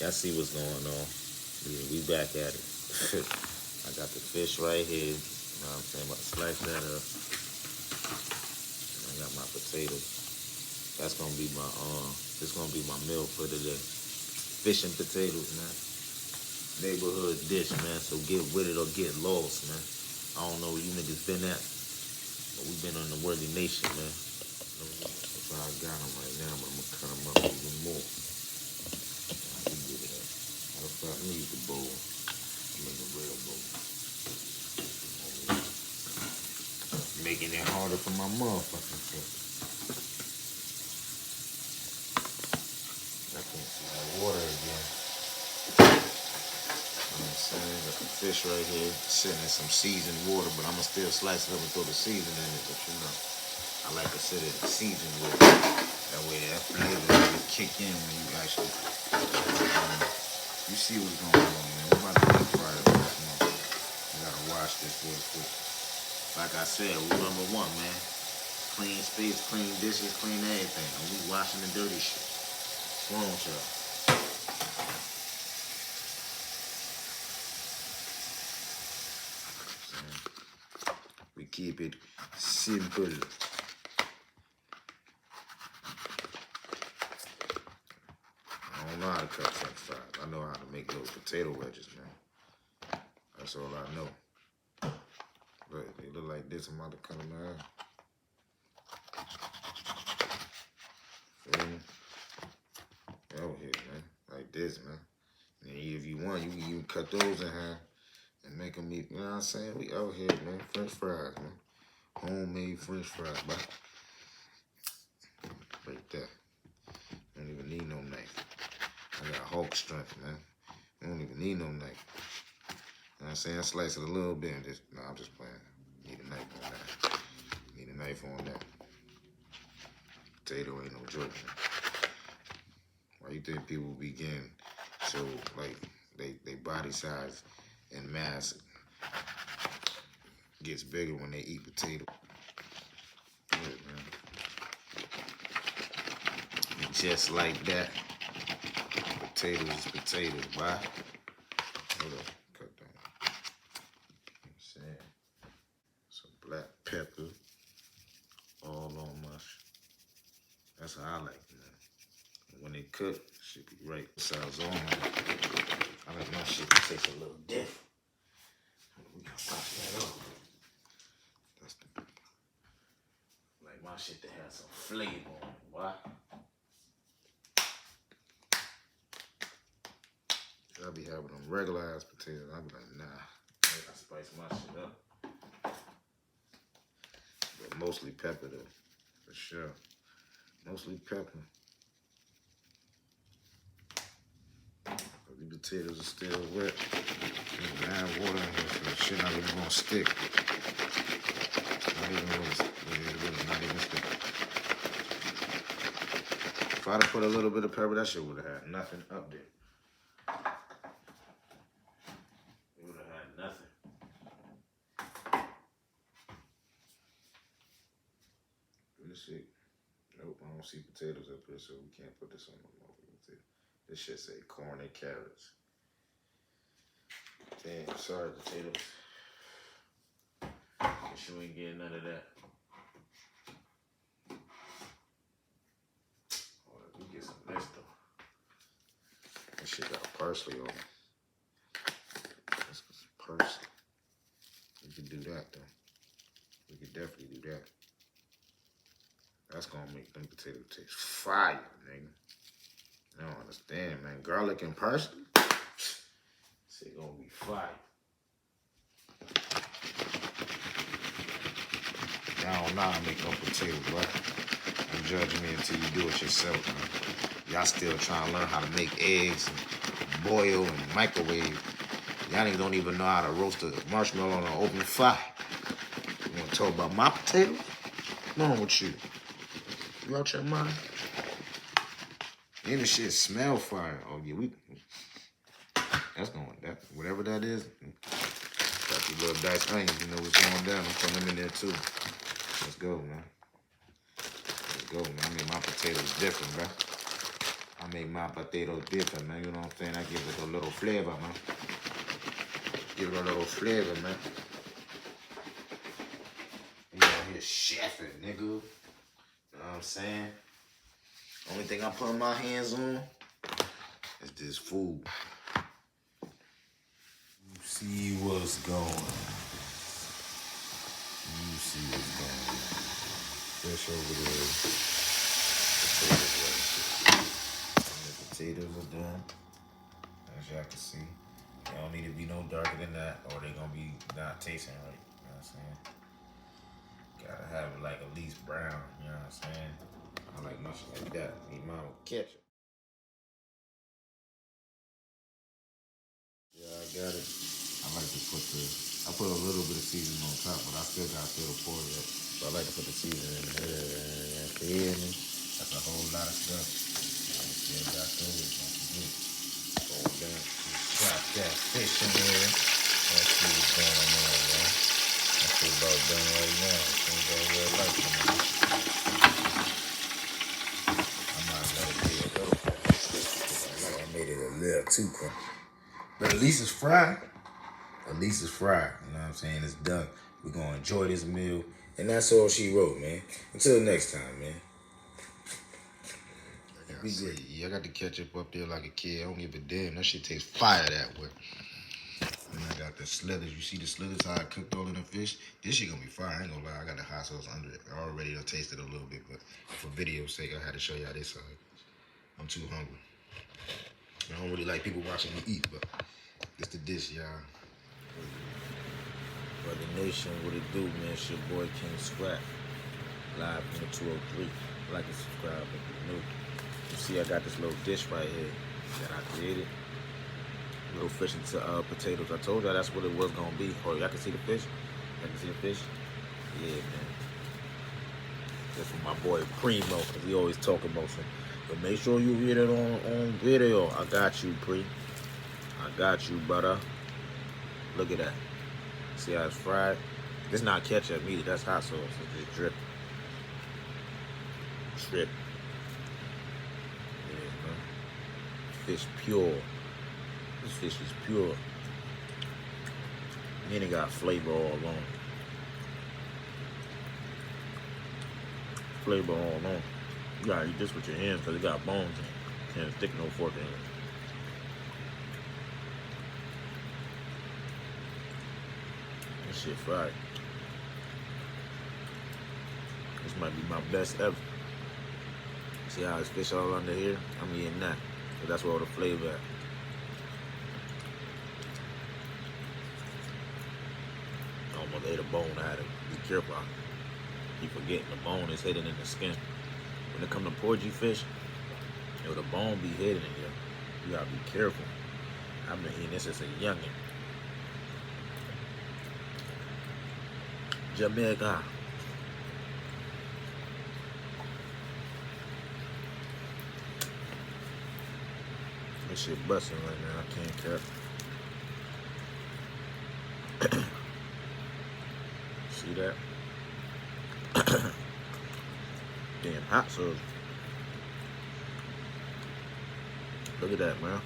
Y'all see what's going on. Yeah, we back at it. I got the fish right here. You know what I'm saying? About to slice that up. And I got my potatoes. That's gonna be my this gonna be my meal for today. Fish and potatoes, man. Neighborhood dish, man. So get with it or get lost, man. I don't know where you niggas been at, but we been on the Worthy Nation, man. That's how I got them right now, but I'm gonna cut them up even more. We get it up. Matter of fact, let me use the bowl. I'm in the real bowl. Making it harder for my motherfucking self. I can't see my water again. You know what I'm saying? Got the fish right here, sitting in some seasoned water, but I'm gonna still slice it up and throw the seasoning in it, but you know, I like to sit it in seasoned water. That way that flavor will kick in when you actually, you see what's going on, man. We're about to deep fry it this month. We gotta wash this water quick. Like I said, rule number one, man. Clean space, clean dishes, clean everything. And we washing the dirty shit. What's wrong with y'all? We keep it simple. I don't know how to cut French fries. I know how to make little potato wedges, man. That's all I know. But they look like this. I'm about to cut them out. Feel me? Over here, man. Like this, man. And if you want, you can even cut those in half and make them eat. You know what I'm saying? We out here, man. French fries, man. Homemade French fries, bro. Right there. Don't even need no knife. I got Hulk strength, man. I don't even need no knife. You know what I'm saying? I slice it a little bit and just, no, I'm just playing. Need a knife on that. Need a knife on that. Potato ain't no joke, man. Why you think people begin so, like, they body size and mass gets bigger when they eat potato? Good, man. And just like that, potatoes is potatoes, boy. Hold up, cut down. You know what I'm saying? Some black pepper all on my that's how I like it, man. And when they cook, it should be right size on. I like my shit to taste a little different. We can pop that up. That's the like my shit to have some flavor on it, boy. I be having them regular ass potatoes. I be like, nah, I gotta spice my shit up. But mostly pepper though, for sure. Mostly pepper. But the potatoes are still wet. There's mad water in here, so the shit not even gonna stick. Not even really not even stick. If I'd have put a little bit of pepper, that shit would have had nothing up there. It would have had nothing. Let me see. Nope, I don't see potatoes up here, so we can't put this on no more. This shit say corn and carrots. Damn, sorry, potatoes. Guess you ain't getting none of that. Hold on, we get some of this though. This shit got parsley on it. That's parsley. We can do that though. We can definitely do that. That's gonna make them potatoes taste fire, nigga. I don't understand, man. Garlic and parsley? It's gonna be fire. Y'all don't know how to make no potatoes, but don't judge me until you do it yourself, man. Y'all still trying to learn how to make eggs and boil and microwave. Y'all niggas don't even know how to roast a marshmallow on an open fire. You wanna talk about my potatoes? What's wrong with you? You out your mind? And the shit smell fire. Oh yeah, that's going, whatever that is. Got these little diced onions, you know what's going down. I'm putting them in there too. Let's go, man. Let's go, man. I mean, my potatoes different, bro. I make my potatoes different, man. You know what I'm saying? I give it a little flavor, man. Give it a little flavor, man. You out here chefing, nigga. You know what I'm saying? Only thing I'm putting my hands on is this food. You see what's going. You see what's going on. Fish over there. Potatoes are done. As y'all can see. They don't need to be no darker than that or they're gonna be not tasting right. You know what I'm saying? Gotta have it like at least brown, you know what I'm saying? I like my shit like that. Need mine with ketchup. Yeah, I got it. I like to put I put a little bit of seasoning on top, but I still got to pour it up. So I like to put the seasoning in there. You hear me? That's a whole lot of stuff. I still got those. Don't forget. Going down. Drop that fish in there. Let's see what's going on, man. That shit about done right now. It's about real life, man. I might let it be a little bit. I made it a little too crunchy. But at least it's fried. At least it's fried. You know what I'm saying? It's done. We're going to enjoy this meal. And that's all she wrote, man. Until next time, man. I got the ketchup up there like a kid. I don't give a damn. That shit tastes fire that way. And I got the slithers. You see the slithers, how I cooked all of the fish? This shit gonna be fire. I ain't gonna lie. I got the hot sauce under it. I already done tasted a little bit, but for video's sake, I had to show y'all this side. I'm too hungry. I don't really like people watching me eat, but it's the dish, y'all. Brother Nation, what it do, man? It's your boy King Scrap. Live from the 203. Like and subscribe if you're new. You see, I got this little dish right here that I created. Little fish and potatoes. I told y'all that's what it was gonna be. Oh, y'all can see the fish? Y'all can see the fish? Yeah, man. That's from my boy Primo, because he always talking about some. But make sure you read it on video. I got you, Pre. I got you, brother. Look at that. See how it's fried? This not ketchup either. That's hot sauce. It's just drip. Drip. Yeah, man. Fish pure. This fish is pure. And it got flavor all along. Flavor all along. You gotta eat this with your hands because it got bones in it. Can't stick no fork in it. This shit fried. This might be my best ever. See how it's fish all under here? I'm eating that. So that's where all the flavor at. Almost ate a bone. I had to be careful. I keep forgetting the bone is hidden in the skin. When it come to porgy fish, the bone be hidden in here. You gotta be careful. I've been eating this as a youngin'. Jamaican. This shit busting right now. I can't cap. See that? Damn hot sauce. Look at that, man.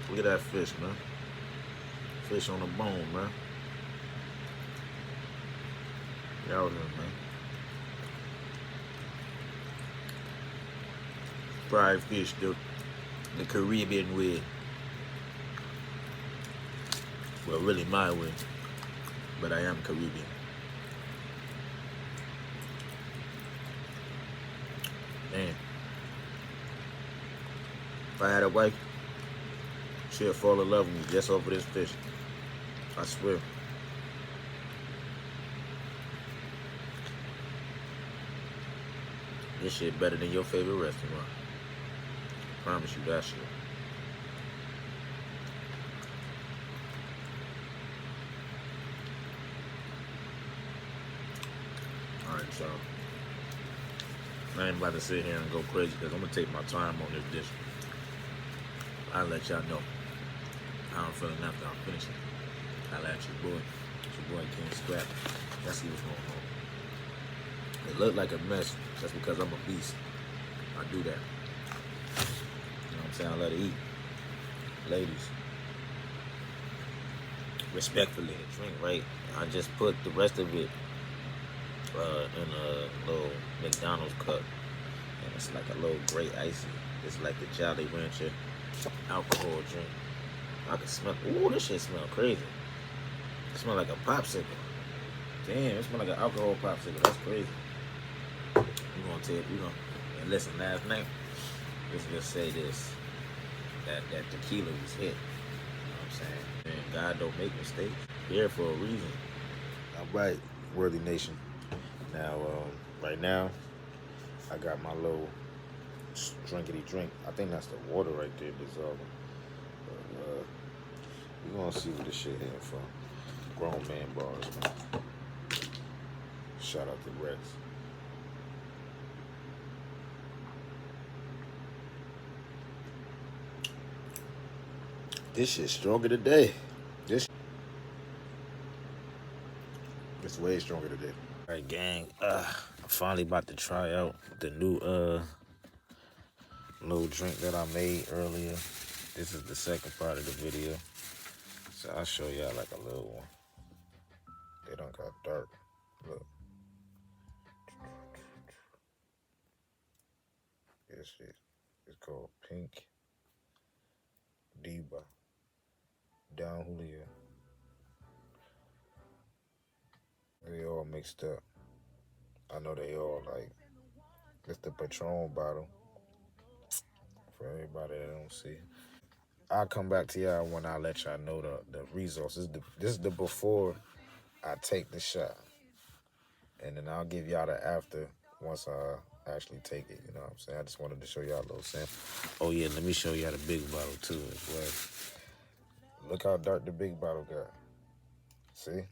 Look at that fish, man. Fish on the bone, man. Get out here, man. Fried fish, the Caribbean way. Well, really my way. But I am Caribbean. Man. If I had a wife, she'd fall in love with me just over this fish. I swear. This shit better than your favorite restaurant. I promise you that shit. Alright, so I ain't about to sit here and go crazy because I'm going to take my time on this dish. I'll let y'all know how I'm feeling after I'm finished. I'll at your boy. It's your boy King Scrap. Let's see what's going on. It looked like a mess just because I'm a beast. I do that. saying? I let her eat. Ladies, respectfully, drink right. I just put the rest of it in a little McDonald's cup. And it's like a little gray icy. It's like the Jolly Rancher alcohol drink. I can smell. Ooh, this shit smell crazy. It smell like a popsicle. Damn, it smell like an alcohol popsicle. That's crazy. You gonna tell you gonna and listen, last night, let's just say this. That tequila was hit. You know what I'm saying? And God don't make mistakes. Here for a reason. All right, Worthy Nation. Now, right now, I got my little drinkity drink. I think that's the water right there dissolving. But we gonna see what this shit here from. Grown man bars, man. Shout out to Rex. This shit's stronger today. It's way stronger today. All right, gang. I'm finally about to try out the new little drink that I made earlier. This is the second part of the video. So I'll show y'all like a little one. They done got dark. Look. This shit is called Pink Diva. Down Julio. They all mixed up. I know they all like, it's the Patron bottle. For everybody that don't see. I'll come back to y'all when I let y'all know the results. This is the before I take the shot. And then I'll give y'all the after once I actually take it. You know what I'm saying? I just wanted to show y'all a little sample. Oh yeah, let me show y'all the big bottle too as well. Look how dark the big bottle got. See?